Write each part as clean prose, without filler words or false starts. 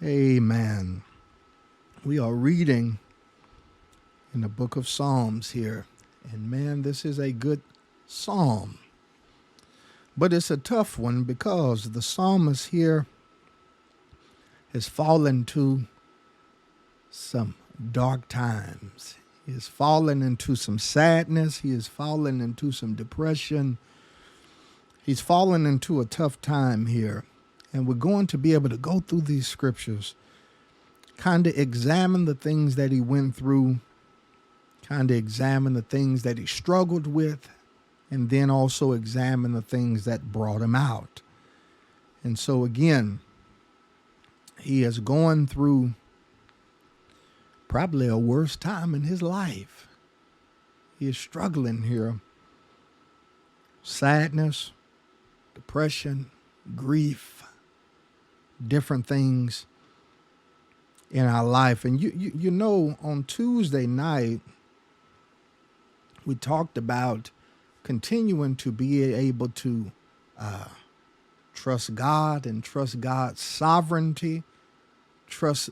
Amen. We are reading in the book of Psalms here. And man, this is a good psalm. But it's a tough one because the psalmist here has fallen to some dark times. He has fallen into some sadness. He has fallen into some depression. He's fallen into a tough time here. And we're going to be able to go through these scriptures, kind of examine the things that he went through, kind of examine the things that he struggled with, and then also examine the things that brought him out. And so again, he is going through probably a worse time in his life. He is struggling here. Sadness, depression, grief, different things in our life. And you know, on Tuesday night, we talked about continuing to be able to trust God and trust God's sovereignty, trust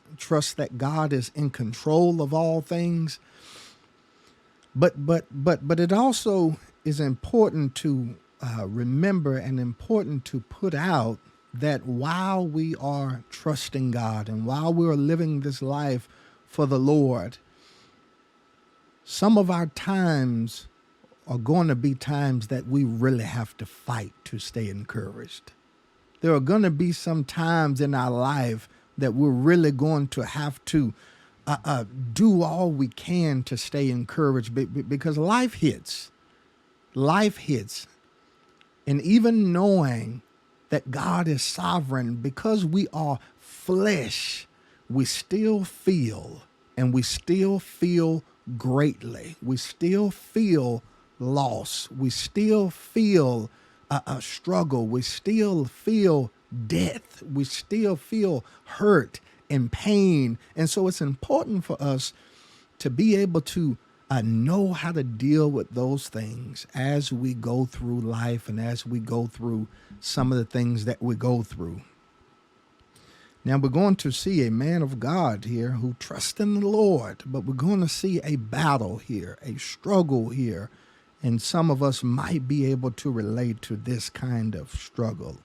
that God is in control of all things. But it also is important to remember and important to put out that while we are trusting God and while we are living this life for the Lord, some of our times are going to be times that we really have to fight to stay encouraged. There are going to be some times in our life that we're really going to have to do all we can to stay encouraged because life hits. Life hits. And even knowing that God is sovereign, because we are flesh, we still feel, and we still feel greatly. We still feel loss. We still feel a struggle. We still feel death. We still feel hurt and pain. And so it's important for us to be able to know how to deal with those things as we go through life and as we go through some of the things that we go through. Now we're going to see a man of God here who trusts in the Lord, but we're going to see a battle here, a struggle here, and some of us might be able to relate to this kind of struggle.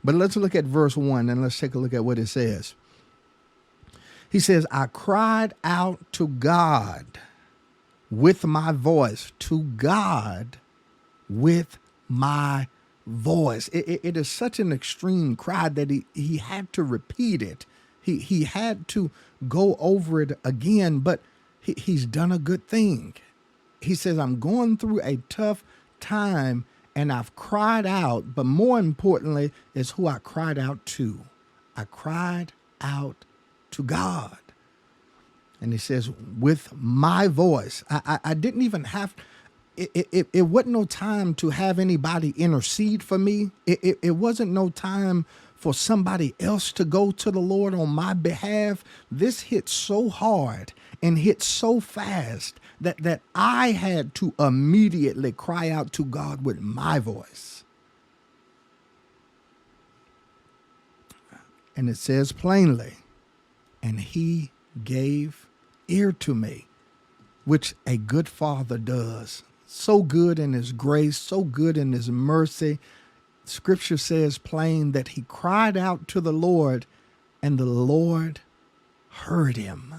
But let's look at verse 1 and let's take a look at what it says. He says, I cried out to God with my voice, to God with my voice. It is such an extreme cry that he had to repeat it. He had to go over it again, but he's done a good thing. He says, I'm going through a tough time and I've cried out, but more importantly is who I cried out to. I cried out to God. And he says, with my voice, I didn't even have, it wasn't no time to have anybody intercede for me. It wasn't no time for somebody else to go to the Lord on my behalf. This hit so hard and hit so fast that I had to immediately cry out to God with my voice. And it says plainly, and he gave ear to me, which a good father does. So good in his grace, so good in his mercy. Scripture says plain that he cried out to the Lord and the Lord heard him.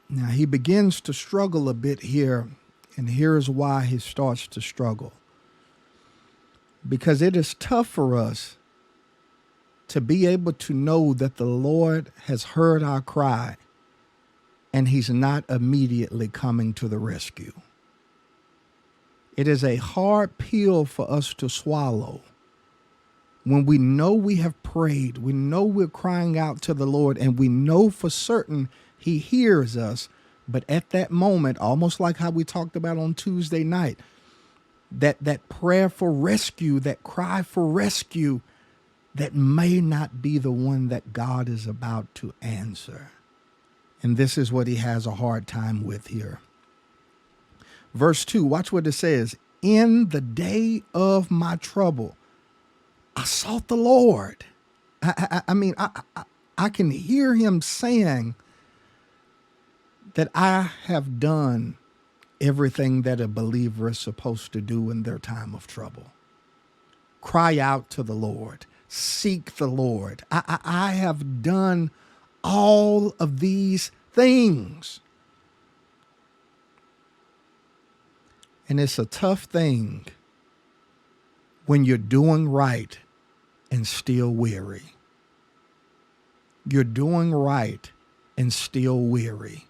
Now he begins to struggle a bit here, and here's why he starts to struggle. Because it is tough for us to be able to know that the Lord has heard our cry and he's not immediately coming to the rescue. It is a hard pill for us to swallow when we know we have prayed, we know we're crying out to the Lord, and we know for certain he hears us. But at that moment, almost like how we talked about on Tuesday night, that prayer for rescue, that cry for rescue, that may not be the one that God is about to answer. And this is what he has a hard time with here. Verse 2, watch what it says. In the day of my trouble, I sought the Lord. I can hear him saying that I have done everything that a believer is supposed to do in their time of trouble. Cry out to the Lord, seek the Lord. I have done all of these things. And it's a tough thing when you're doing right and still weary. You're doing right and still weary.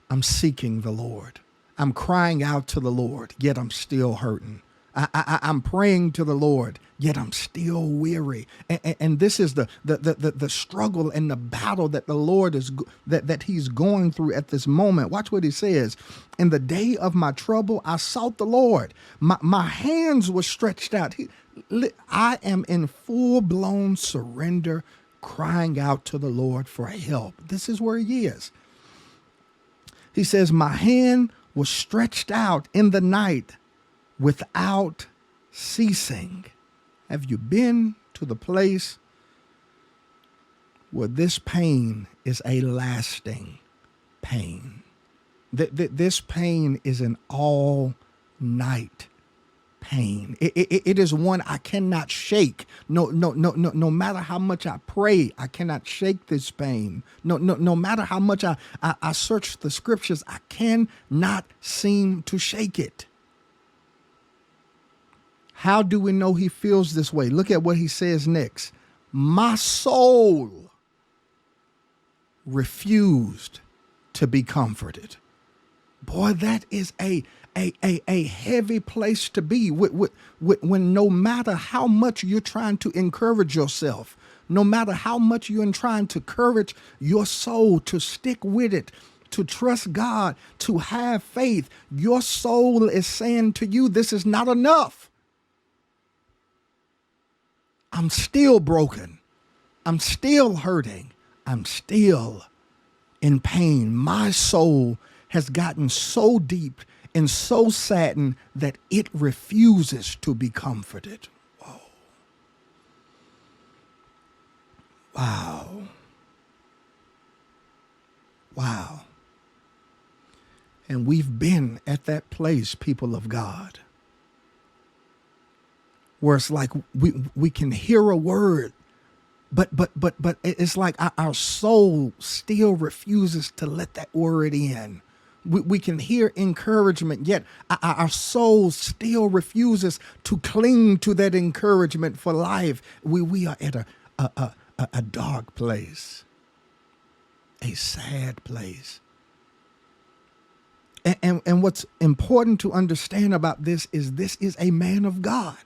I'm seeking the Lord. I'm crying out to the Lord, yet I'm still hurting. I'm praying to the Lord, yet I'm still weary. And this is the struggle and the battle that the Lord is that He's going through at this moment. Watch what He says. In the day of my trouble, I sought the Lord. My hands were stretched out. I am in full-blown surrender, crying out to the Lord for help. This is where He is. He says, my hand was stretched out in the night without ceasing. Have you been to the place where this pain is a lasting pain? This pain is an all-night pain. It is one I cannot shake. No matter how much I pray, I cannot shake this pain. No matter how much I search the scriptures, I cannot seem to shake it. How do we know he feels this way? Look at what he says next. My soul refused to be comforted. Boy, that is a heavy place to be when no matter how much you're trying to encourage yourself, no matter how much you're trying to encourage your soul to stick with it, to trust God, to have faith, your soul is saying to you, this is not enough. I'm still broken. I'm still hurting. I'm still in pain. My soul has gotten so deep and so saddened that it refuses to be comforted. Whoa. Wow. Wow. And we've been at that place, people of God, where it's like we can hear a word, but it's like our soul still refuses to let that word in. We can hear encouragement, yet our soul still refuses to cling to that encouragement for life. We are at a dark place, a sad place. And what's important to understand about this is a man of God.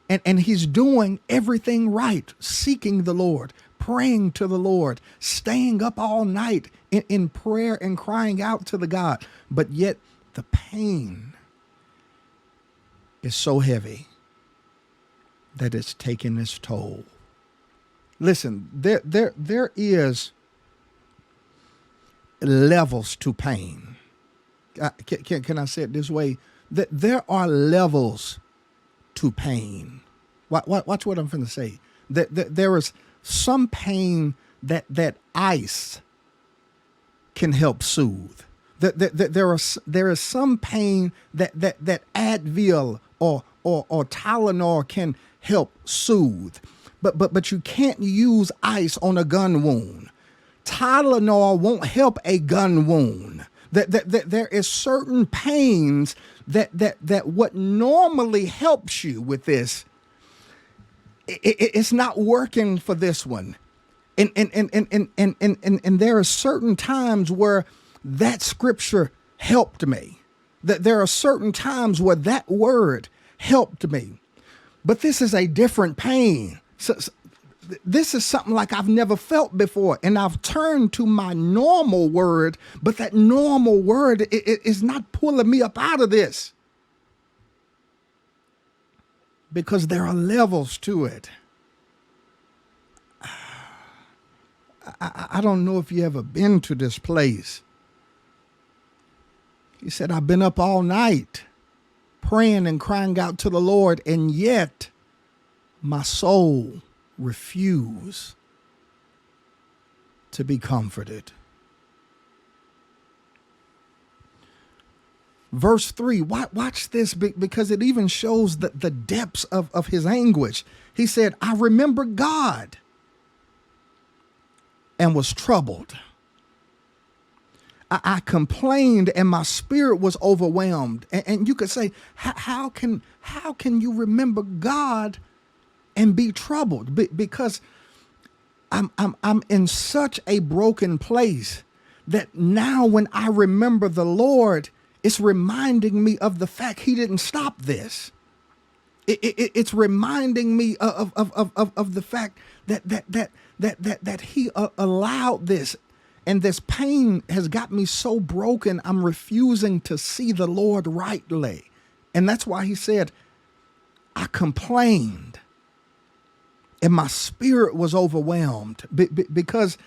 And he's doing everything right, seeking the Lord, praying to the Lord, staying up all night in prayer and crying out to the God. But yet the pain is so heavy that it's taking its toll. Listen, there is levels to pain. Can I say it this way? That there are levels to pain. Watch what I'm going to say. That there is some pain that ice can help soothe. There is some pain that Advil or Tylenol can help soothe. But you can't use ice on a gun wound. Tylenol won't help a gun wound. That there is certain pains that what normally helps you with this, it's not working for this one. And there are certain times where that scripture helped me. That there are certain times where that word helped me. But this is a different pain. So this is something like I've never felt before. And I've turned to my normal word, but that normal word is not pulling me up out of this. Because there are levels to it. I don't know if you ever been to this place. He said, I've been up all night praying and crying out to the Lord, and yet my soul refuse to be comforted. Verse 3, watch this because it even shows the depths of his anguish. He said, I remember God and was troubled. I complained and my spirit was overwhelmed. And you could say, how can you remember God and be troubled? Because I'm in such a broken place that now when I remember the Lord, it's reminding me of the fact he didn't stop this. It's reminding me of the fact that he allowed this. And this pain has got me so broken, I'm refusing to see the Lord rightly. And that's why he said, I complained and my spirit was overwhelmed because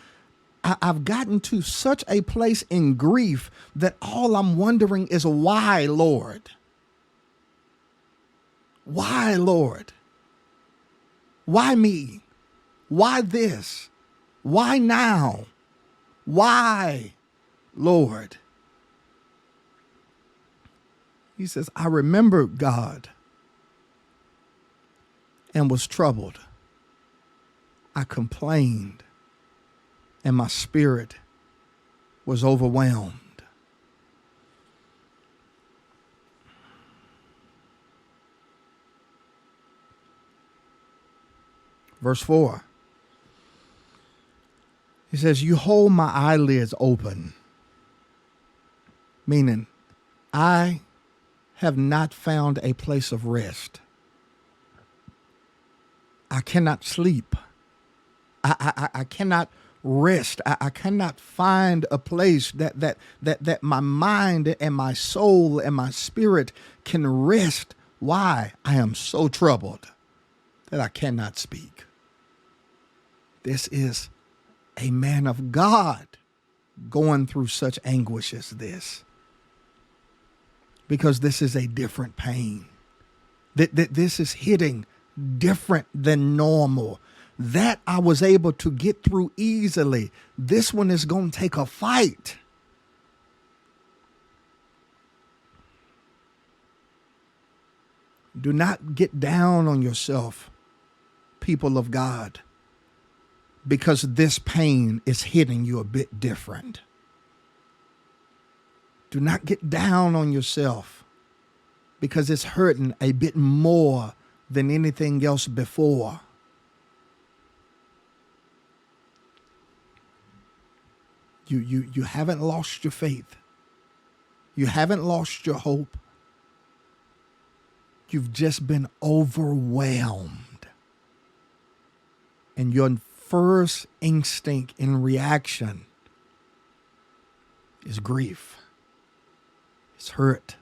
I've gotten to such a place in grief that all I'm wondering is why, Lord? Why, Lord? Why me? Why this? Why now? Why, Lord? He says, I remembered God and was troubled. I complained and my spirit was overwhelmed. Verse 4. He says, you hold my eyelids open, meaning I have not found a place of rest. I cannot sleep. I cannot rest. I cannot find a place that my mind and my soul and my spirit can rest. Why? I am so troubled that I cannot speak. This is a man of God going through such anguish as this, because this is a different pain. This is hitting different than normal. That I was able to get through easily. This one is going to take a fight. Do not get down on yourself, people of God, because this pain is hitting you a bit different. Do not get down on yourself because it's hurting a bit more than anything else before. You haven't lost your faith. You haven't lost your hope. You've just been overwhelmed. And your first instinct in reaction is grief. It's hurt.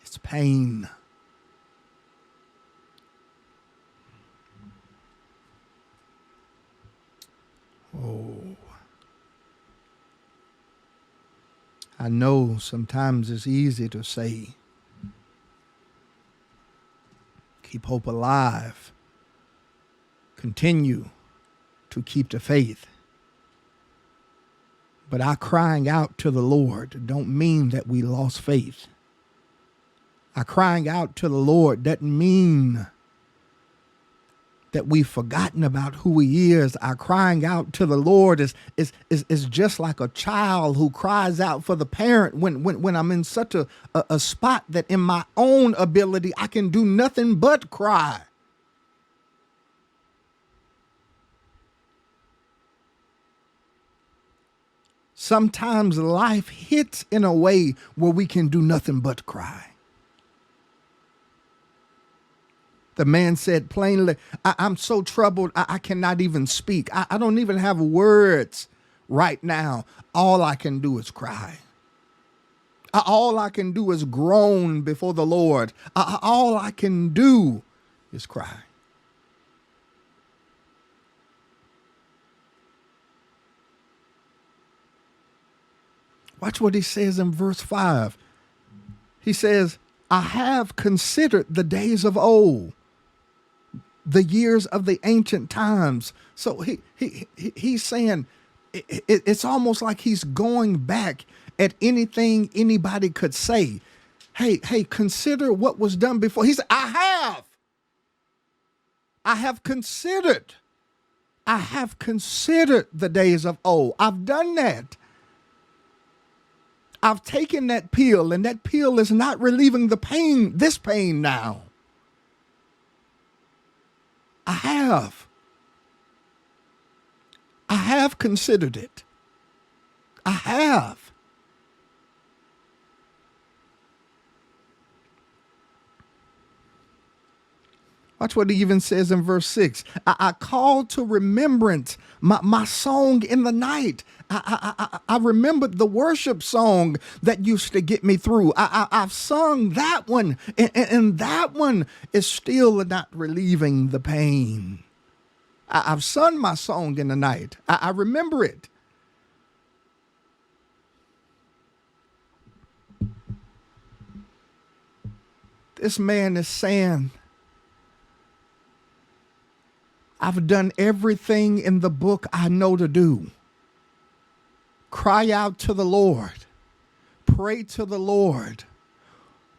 It's pain. Oh. I know sometimes it's easy to say, keep hope alive. Continue to keep the faith. But our crying out to the Lord don't mean that we lost faith. Our crying out to the Lord doesn't mean that we've forgotten about who he is. Our crying out to the Lord is just like a child who cries out for the parent when I'm in such a spot that in my own ability I can do nothing but cry. Sometimes life hits in a way where we can do nothing but cry. The man said plainly, I'm so troubled, I cannot even speak. I don't even have words right now. All I can do is cry. All I can do is groan before the Lord. All I can do is cry. Watch what he says in verse 5. He says, I have considered the days of old. the years of the ancient times. So he's saying it's almost like he's going back at anything anybody could say. Hey, consider what was done before. He said, I have considered. I have considered the days of old. I've done that. I've taken that pill, and that pill is not relieving the pain, this pain now. I have considered it. I have. Watch what he even says in verse 6. I call to remembrance my song in the night. I remembered the worship song that used to get me through. I've sung that one, and that one is still not relieving the pain. I've sung my song in the night. I remember it. This man is saying, I've done everything in the book I know to do. Cry out to the Lord. Pray to the Lord.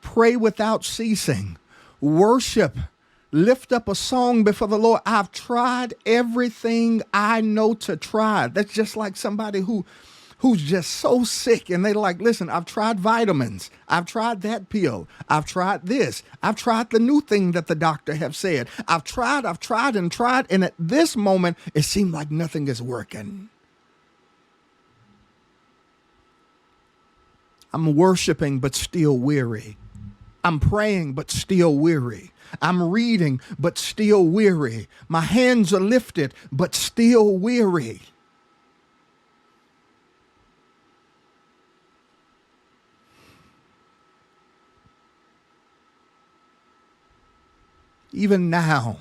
Pray without ceasing. Worship. Lift up a song before the Lord. I've tried everything I know to try. That's just like somebody who's just so sick and they're like, listen, I've tried vitamins. I've tried that pill. I've tried this. I've tried the new thing that the doctor have said. I've tried. And at this moment, it seemed like nothing is working. I'm worshiping, but still weary. I'm praying, but still weary. I'm reading, but still weary. My hands are lifted, but still weary. Even now,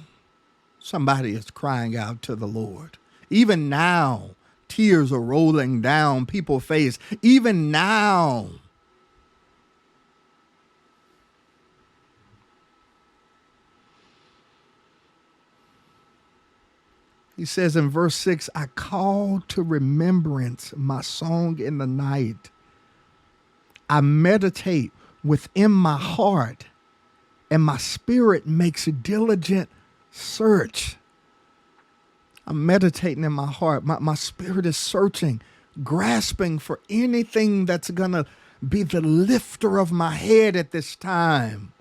somebody is crying out to the Lord. Even now, tears are rolling down people's face. Even now. He says in verse 6, I call to remembrance my song in the night. I meditate within my heart, and my spirit makes a diligent search. I'm meditating in my heart. My spirit is searching, grasping for anything that's going to be the lifter of my head at this time.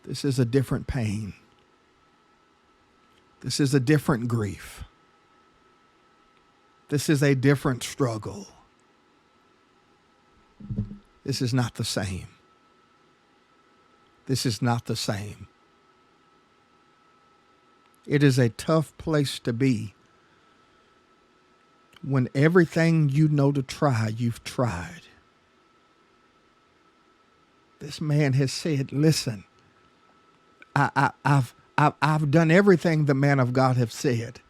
This is a different pain. This is a different grief. This is a different struggle. This is not the same. This is not the same. It is a tough place to be when everything you know to try, you've tried. This man has said, listen, I've done everything the man of God have said.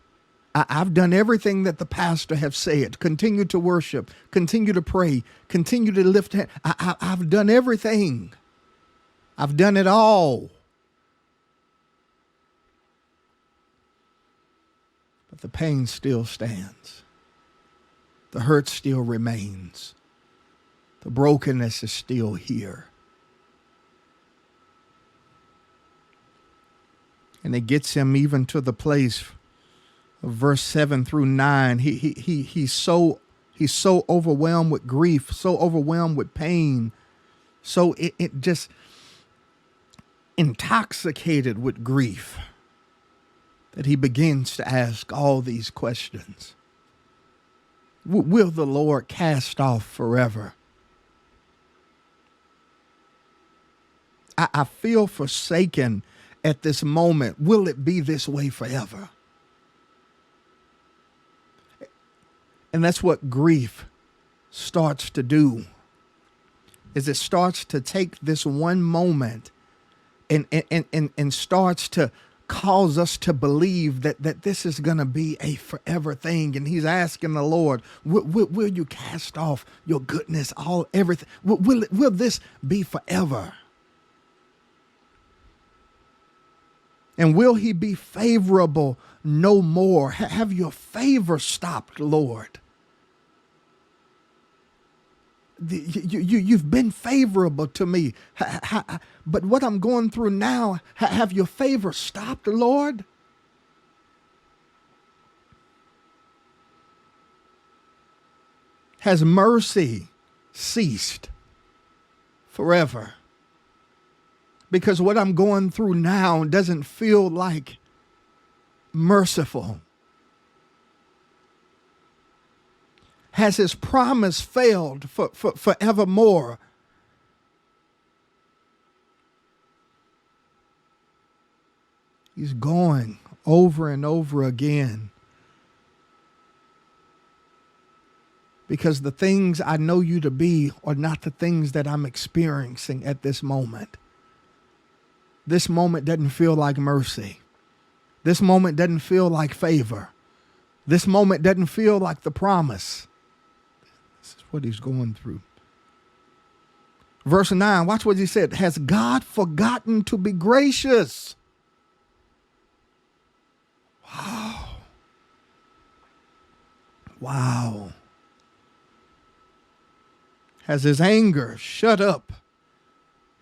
I've done everything that the pastor have said. Continue to worship, continue to pray, continue to lift hands. I've done everything. I've done it all. But the pain still stands. The hurt still remains. The brokenness is still here. And it gets him even to the place of verse 7 through 9. He's so overwhelmed with grief, so overwhelmed with pain, so it just intoxicated with grief that he begins to ask all these questions. Will the Lord cast off forever? I feel forsaken at this moment. Will it be this way forever? And that's what grief starts to do, is it starts to take this one moment and starts to cause us to believe that this is going to be a forever thing. And he's asking the Lord, will you cast off your goodness, all everything? Will this be forever? And will he be favorable no more? Have your favor stopped, Lord? You've been favorable to me. But what I'm going through now, have your favor stopped, Lord? Has mercy ceased forever? Because what I'm going through now doesn't feel like merciful. Has his promise failed for forevermore? He's going over and over again. Because the things I know you to be are not the things that I'm experiencing at this moment. This moment doesn't feel like mercy. This moment doesn't feel like favor. This moment doesn't feel like the promise. This is what he's going through. Verse 9, watch what he said. Has God forgotten to be gracious? Wow. Wow. Has his anger shut up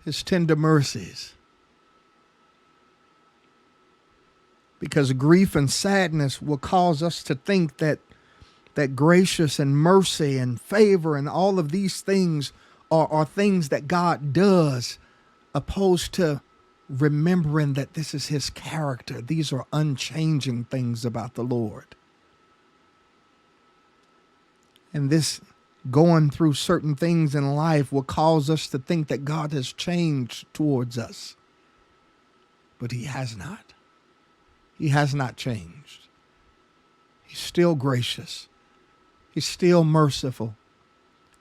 his tender mercies? Because grief and sadness will cause us to think that gracious and mercy and favor and all of these things are things that God does, opposed to remembering that this is his character. These are unchanging things about the Lord. And this going through certain things in life will cause us to think that God has changed towards us. But he has not. He has not changed. He's still gracious. He's still merciful.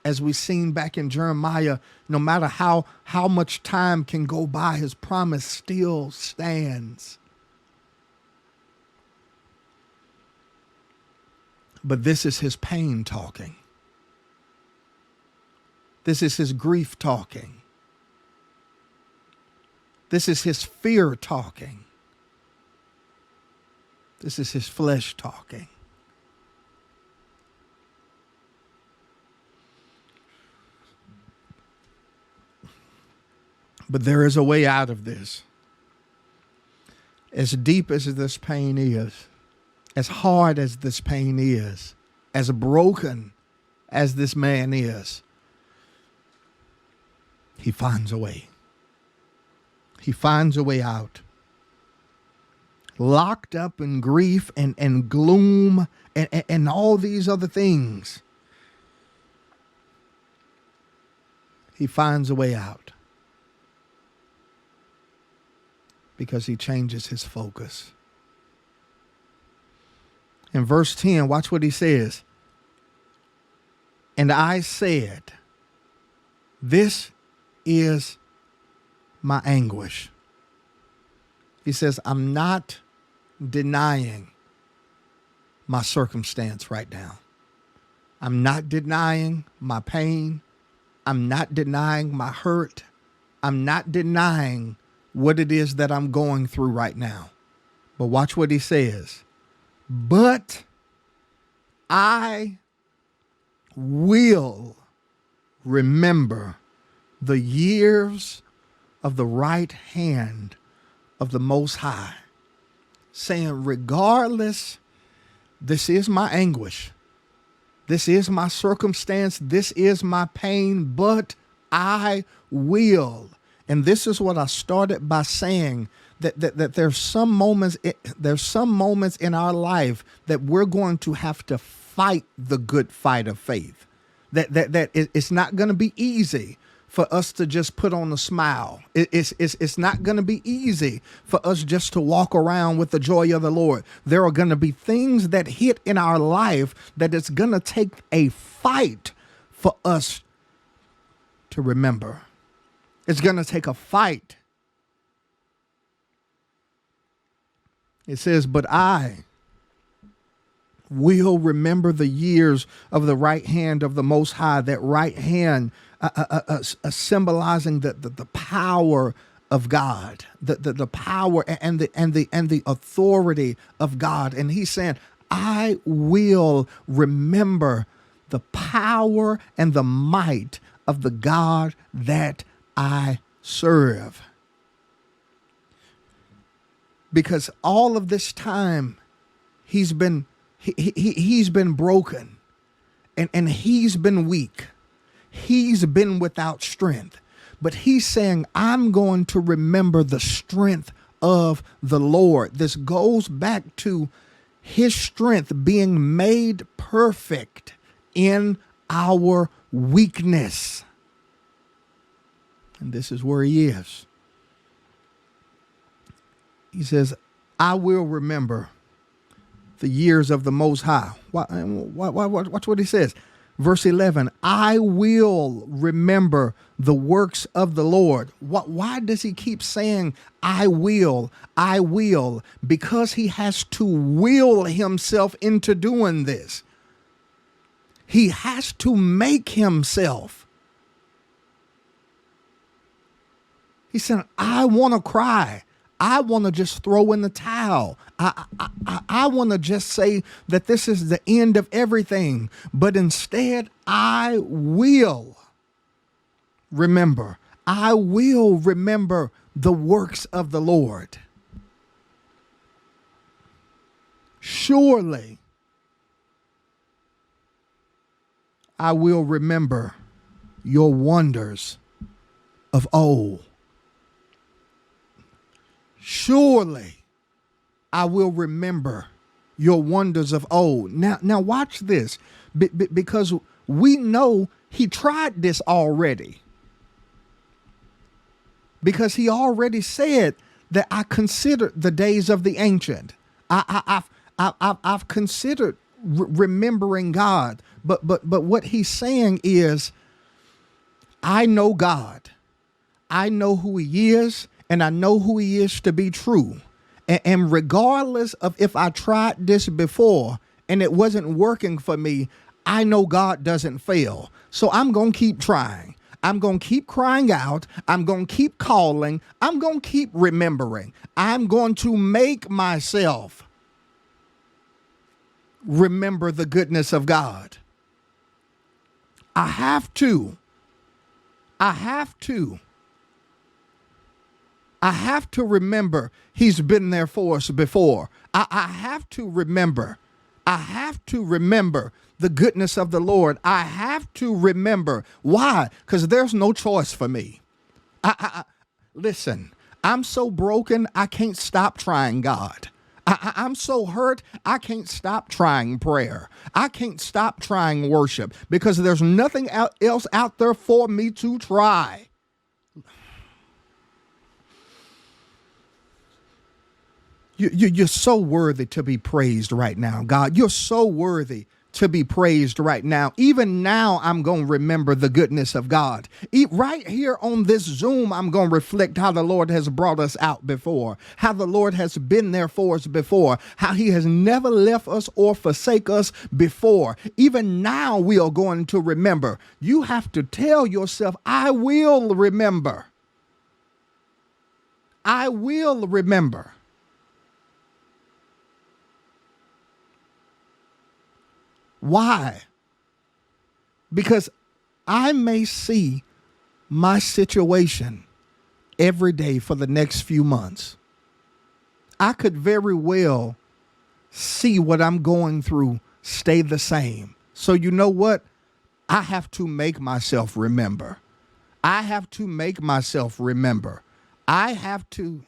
As we've seen back in Jeremiah, no matter how much time can go by, his promise still stands. But this is his pain talking. This is his grief talking. This is his fear talking. This is his flesh talking. But there is a way out of this. As deep as this pain is, as hard as this pain is, as broken as this man is, he finds a way. He finds a way out. Locked up in grief and gloom and all these other things, he finds a way out. Because he changes his focus. In verse 10, watch what he says. And I said, this is my anguish. He says, I'm not denying my circumstance right now. I'm not denying my pain. I'm not denying my hurt. I'm not denying what it is that I'm going through right now. But watch what he says. But I will remember the years of the right hand of the Most High, saying, regardless, this is my anguish. This is my circumstance. This is my pain, but I will. And this is what I started by saying, that there's some moments in our life that we're going to have to fight the good fight of faith. That it's not going to be easy for us to just put on a smile. It's not going to be easy for us just to walk around with the joy of the Lord. There are going to be things that hit in our life that it's going to take a fight for us to remember. It's going to take a fight It says, but I will remember the years of the right hand of the Most High. That right hand symbolizing the power of God, the power and the authority of God. And he's saying, I will remember the power and the might of the God that I serve. Because all of this time he's been he's been broken, and he's been weak. He's been without strength. But he's saying, I'm going to remember the strength of the Lord. This goes back to his strength being made perfect in our weakness. And this is where he is. He says, I will remember the years of the Most High. Watch what he says. Verse 11, I will remember the works of the Lord. Why does he keep saying, I will, I will? Because he has to will himself into doing this. He has to make himself. He said, I want to cry. I want to just throw in the towel. I want to just say that this is the end of everything. But instead, I will remember. I will remember the works of the Lord. Surely, I will remember your wonders of old. Surely I will remember your wonders of old. Now watch this, because we know he tried this already. Because he already said that I considered the days of the ancient. I've considered remembering God. But what he's saying is, I know God. I know who he is. And I know who he is to be true. And regardless of if I tried this before and it wasn't working for me, I know God doesn't fail. So I'm going to keep trying. I'm going to keep crying out. I'm going to keep calling. I'm going to keep remembering. I'm going to make myself remember the goodness of God. I have to. I have to remember he's been there for us before. I have to remember. I have to remember the goodness of the Lord. I have to remember. Why? Because there's no choice for me. Listen, I'm so broken, I can't stop trying God. I'm so hurt, I can't stop trying prayer. I can't stop trying worship because there's nothing else out there for me to try. You're so worthy to be praised right now, God. You're so worthy to be praised right now. Even now, I'm going to remember the goodness of God. Right here on this Zoom, I'm going to reflect how the Lord has brought us out before, how the Lord has been there for us before, how he has never left us or forsake us before. Even now, we are going to remember. You have to tell yourself, I will remember. I will remember. Why? Because I may see my situation every day for the next few months. I could very well see what I'm going through stay the same. So you know what? I have to make myself remember. I have to make myself remember. I have to.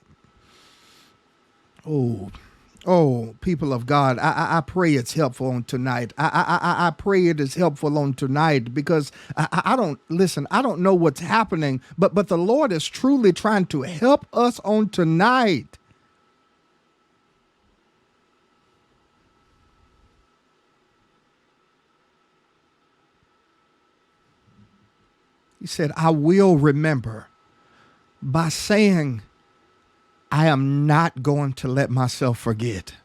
Oh, people of God, I pray it's helpful on tonight. I pray it is helpful on tonight because I don't know what's happening, but the Lord is truly trying to help us on tonight. He said, I will remember by saying, I am not going to let myself forget.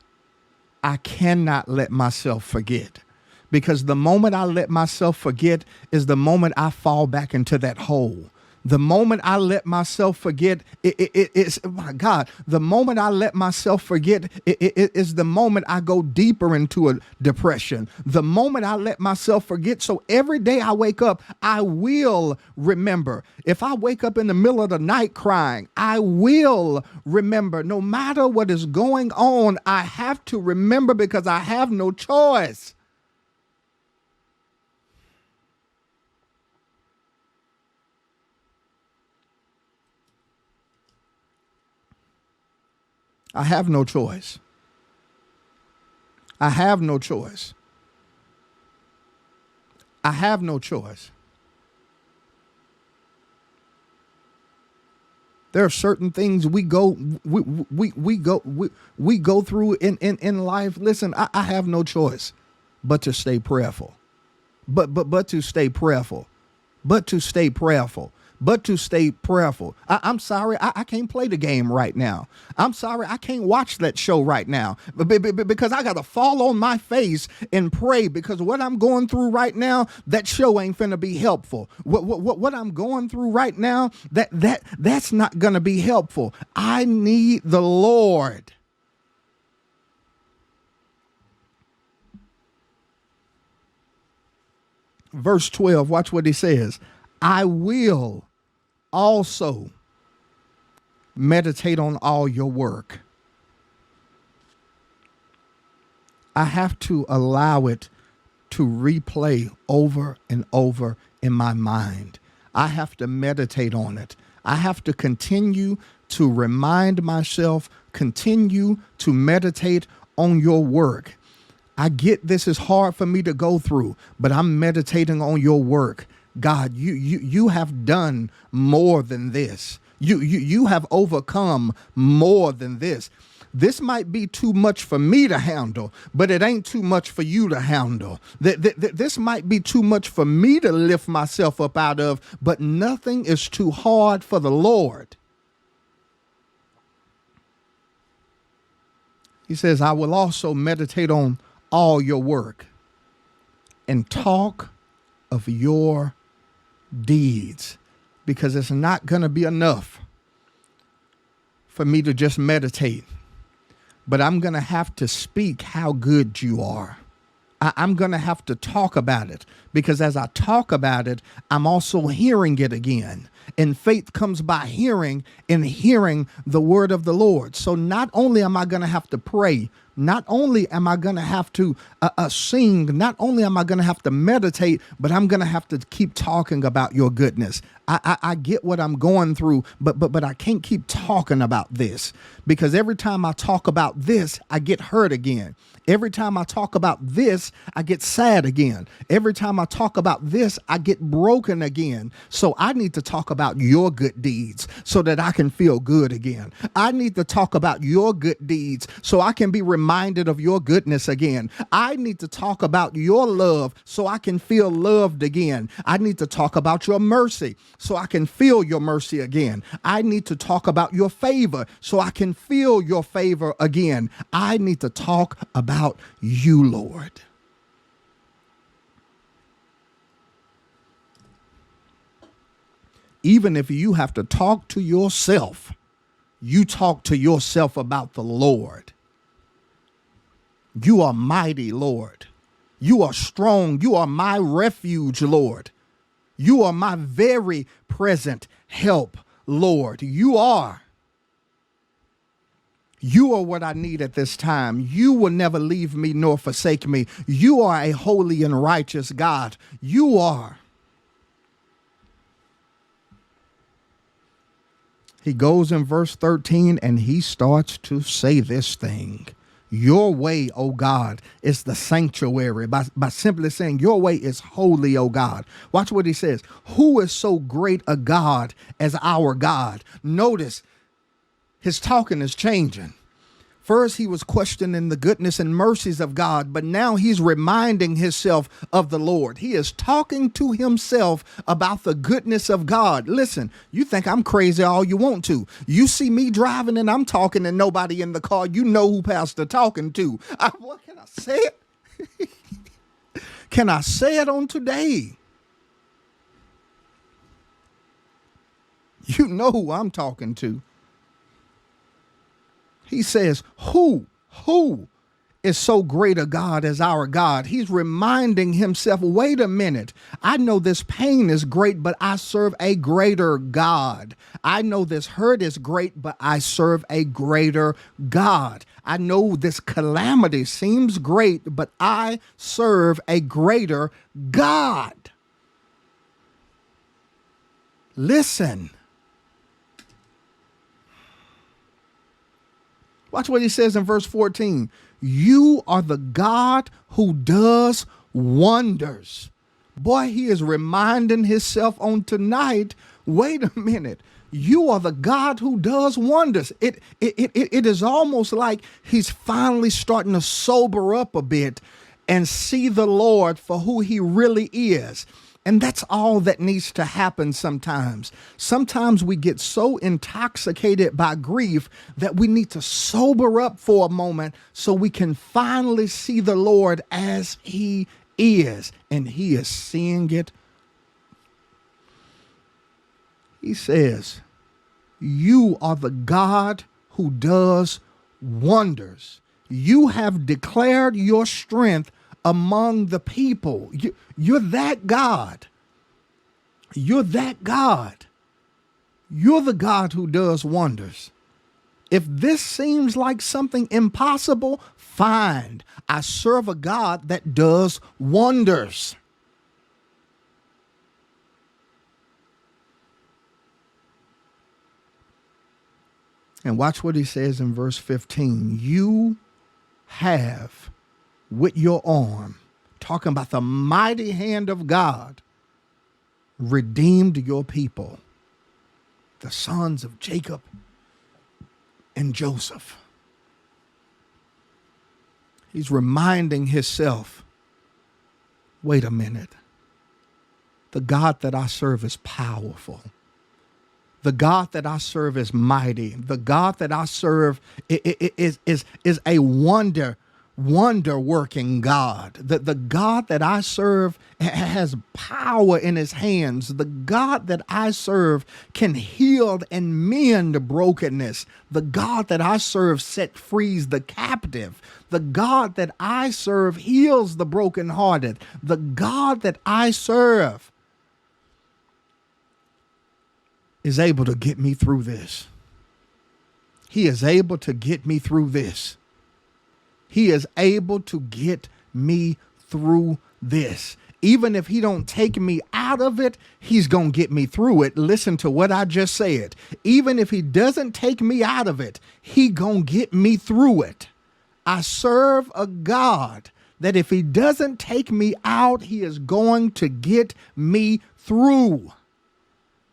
I cannot let myself forget, because the moment I let myself forget is the moment I fall back into that hole. The moment I let myself forget, it's, oh my God, the moment I let myself forget, it is the moment I go deeper into a depression. The moment I let myself forget. So every day I wake up, I will remember. If I wake up in the middle of the night crying, I will remember. No matter what is going on, I have to remember, because I have no choice. I have no choice. I have no choice. I have no choice. There are certain things we go through in life. Listen, I have no choice but to stay prayerful. But to stay prayerful. But to stay prayerful. But to stay prayerful. I'm sorry, I can't play the game right now. I'm sorry, I can't watch that show right now, because I got to fall on my face and pray, because what I'm going through right now, that show ain't finna be helpful. What I'm going through right now, that's not gonna be helpful. I need the Lord. Verse 12, watch what he says. I will also meditate on all your work. I have to allow it to replay over and over in my mind. I have to meditate on it. I have to continue to remind myself, continue to meditate on your work. I get this is hard for me to go through, but I'm meditating on your work. God, you have done more than this. You have overcome more than this. This might be too much for me to handle, but it ain't too much for you to handle. This might be too much for me to lift myself up out of, but nothing is too hard for the Lord. He says, I will also meditate on all your work and talk of your deeds, because it's not going to be enough for me to just meditate, but I'm going to have to speak how good you are. I'm going to have to talk about it, because as I talk about it, I'm also hearing it again. And faith comes by hearing, and hearing the word of the Lord. So not only am I going to have to pray, not only am I going to have to sing, not only am I going to have to meditate, but I'm going to have to keep talking about your goodness. I get what I'm going through, but I can't keep talking about this, because every time I talk about this, I get hurt again. Every time I talk about this, I get sad again. Every time I talk about this, I get broken again. So I need to talk about your good deeds so that I can feel good again. I need to talk about your good deeds so I can be reminded of your goodness again. I need to talk about your love so I can feel loved again. I need to talk about your mercy so I can feel your mercy again. I need to talk about your favor so I can feel your favor again. I need to talk about you, Lord. Even if you have to talk to yourself, you talk to yourself about the Lord. You are mighty, Lord. You are strong. You are my refuge, Lord. You are my very present help, Lord. You are what I need at this time. You will never leave me nor forsake me. You are a holy and righteous God. You are. He goes in verse 13 and he starts to say this thing. Your way, O God, is the sanctuary. By simply saying your way is holy, O God. Watch what he says. Who is so great a God as our God? Notice his talking is changing. First, he was questioning the goodness and mercies of God, but now he's reminding himself of the Lord. He is talking to himself about the goodness of God. Listen, you think I'm crazy all you want to. You see me driving and I'm talking and nobody in the car. You know who Pastor talking to. What can I say it? Can I say it on today? You know who I'm talking to. He says, who is so great a God as our God? He's reminding himself, wait a minute. I know this pain is great, but I serve a greater God. I know this hurt is great, but I serve a greater God. I know this calamity seems great, but I serve a greater God. Listen. Watch what he says in verse 14. You are the God who does wonders. Boy, he is reminding himself on tonight, wait a minute. You are the God who does wonders. It is almost like he's finally starting to sober up a bit and see the Lord for who he really is. And that's all that needs to happen sometimes. Sometimes we get so intoxicated by grief that we need to sober up for a moment so we can finally see the Lord as he is. And he is seeing it. He says, you are the God who does wonders. You have declared your strength among the people. You're that God. You're that God. You're the God who does wonders. If this seems like something impossible, fine. I serve a God that does wonders. And watch what he says in verse 15. You have with your arm, talking about the mighty hand of God, redeemed your people, the sons of Jacob and Joseph. He's reminding himself, wait a minute. The God that I serve is powerful. The God that I serve is mighty. The God that I serve is a wonder-working God. The God that I serve has power in his hands. The God that I serve can heal and mend brokenness. The God that I serve set free the captive. The God that I serve heals the brokenhearted. The God that I serve is able to get me through this. He is able to get me through this. He is able to get me through this. Even if he don't take me out of it, he's going to get me through it. Listen to what I just said. Even if he doesn't take me out of it, he going to get me through it. I serve a God that if he doesn't take me out, he is going to get me through.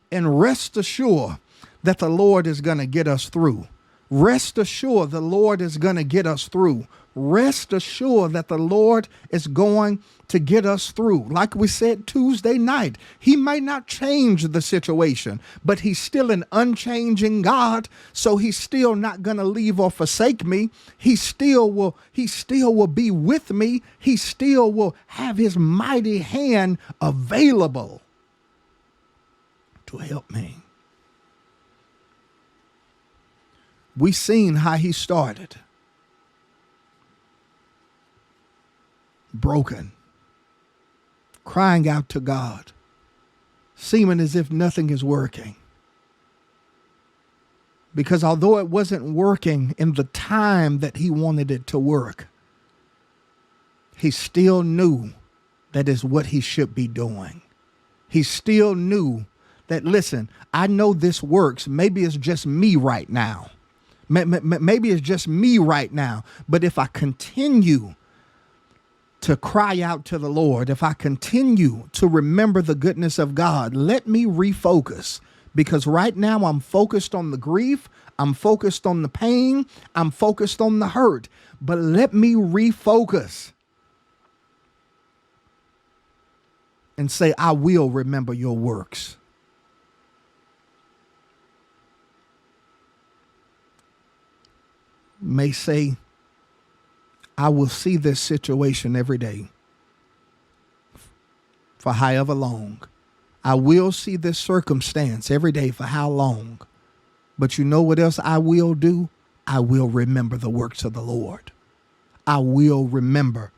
And rest assured that the Lord is going to get us through. Rest assured the Lord is going to get us through. Rest assured that the Lord is going to get us through. Like we said Tuesday night, he may not change the situation, but he's still an unchanging God. So he's still not going to leave or forsake me. He still will be with me. He still will have his mighty hand available to help me. We seen how he started. Broken. Crying out to God. Seeming as if nothing is working. Because although it wasn't working in the time that he wanted it to work, he still knew that is what he should be doing. He still knew that, listen, I know this works. Maybe it's just me right now. Maybe it's just me right now. But if I continue to cry out to the Lord, if I continue to remember the goodness of God, let me refocus. Because right now I'm focused on the grief. I'm focused on the pain. I'm focused on the hurt. But let me refocus and say, I will remember your works. May say, I will see this situation every day for however long. I will see this circumstance every day for how long. But you know what else I will do? I will remember the works of the Lord. I will remember.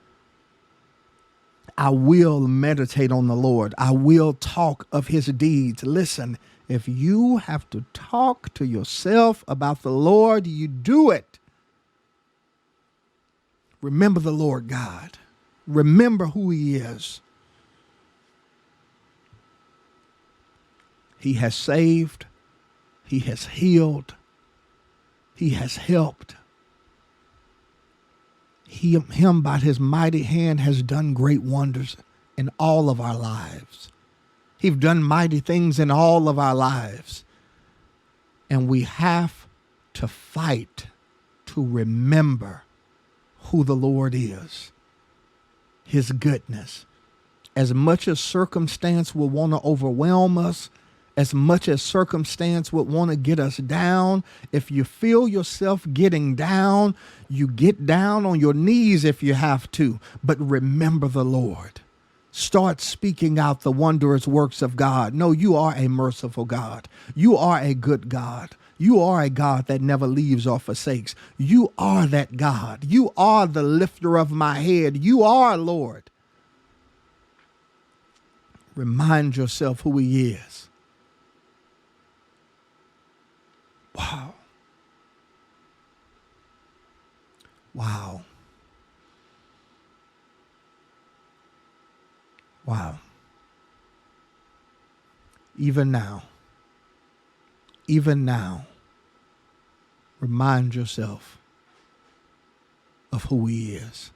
I will meditate on the Lord. I will talk of his deeds. Listen, if you have to talk to yourself about the Lord, you do it. Remember the Lord God. Remember who he is. He has saved. He has healed. He has helped. Him by his mighty hand has done great wonders in all of our lives. He's done mighty things in all of our lives. And we have to fight to remember who the Lord is, his goodness. As much as circumstance will want to overwhelm us, as much as circumstance would want to get us down, if you feel yourself getting down, you get down on your knees if you have to. But remember the Lord. Start speaking out the wondrous works of God. No, you are a merciful God. You are a good God. You are a God that never leaves or forsakes. You are that God. You are the lifter of my head. You are Lord. Remind yourself who he is. Wow. Wow. Wow. Even now, remind yourself of who he is.